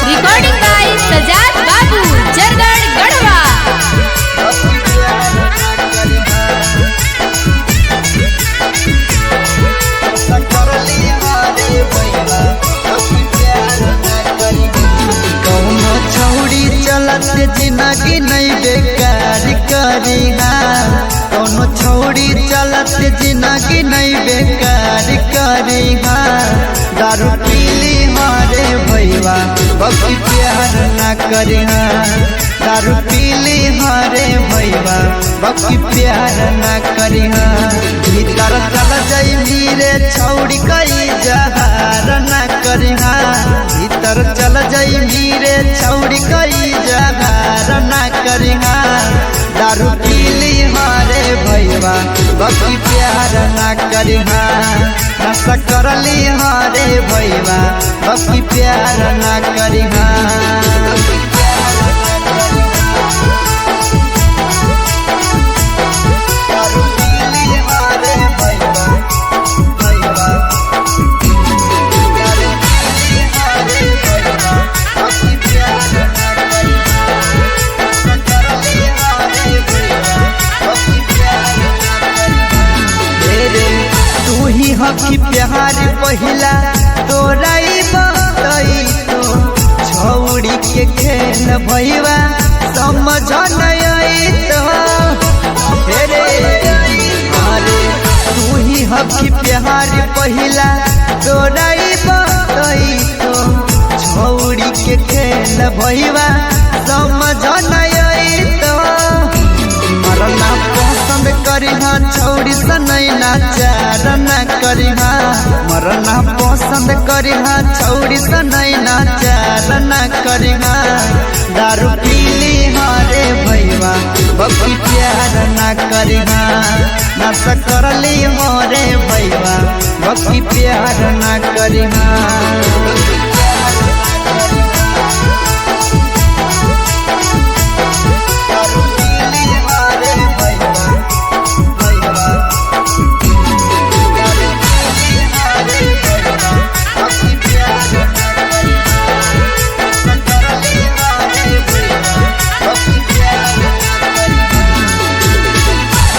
Recording by Sajad बाबू जरगढ़ गढ़वा। कौनो छौड़ी चलत जिंदगी नहीं बेकार करी कौनो छौड़ी चलत जिंदगी नहीं बेकार करी दारू पीली मारे भैया बाकी प्यार ना करी दारू पीली मारे भैया बाकी प्यार ना करी भीतर चल जाई मीरे छौड़ी कई जहार ना करी भीतर चल जाई मीरे छौड़ी कई जहार ना करी दारू पीली मारे भैया बाकी प्यार ना करी नशा करली हारे भैया बाकी प्यार ना करी दारू पीली मारे भैया हकी प्यार पहिला तोराई बतई तो छौड़ी के खेल भैया समझ नहीं तो अरे तू ही हकी प्यार पहिला तोराई बतई तो छौड़ी के खेल भैया समझ नहीं तो मरना पसंद करी छौड़ी से नहीं नाचार ना करी मरना पसंद करी छौड़ी से नहीं नाचार ना करी दारू पीली हारे भैया बाकी प्यार ना करी नशा करली हारे भैया बाकी प्यार ना करी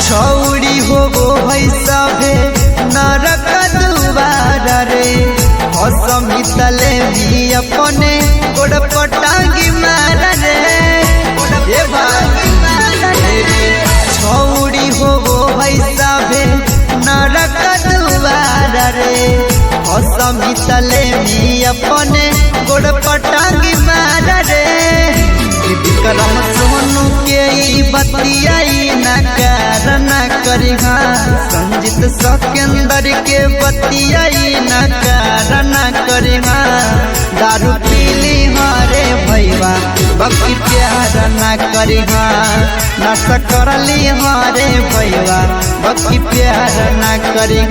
छौड़ी हो भई सभे नरक दुबारा रे हसमी तले भी अपने गोड़ पटांगी मार रे छौड़ी हो भई सभे नरक दुबारा रे हसमी तले भी अपने गोड़ पटांगी मार रे विक्रम सोनू के बतियाई नकार ना करी संजीत सकेंदर के बतियाई नकार ना करी दारू पीली हारे भैया बाकी प्यार ना करी नशा करली हारे भैया बाकी प्यार ना करी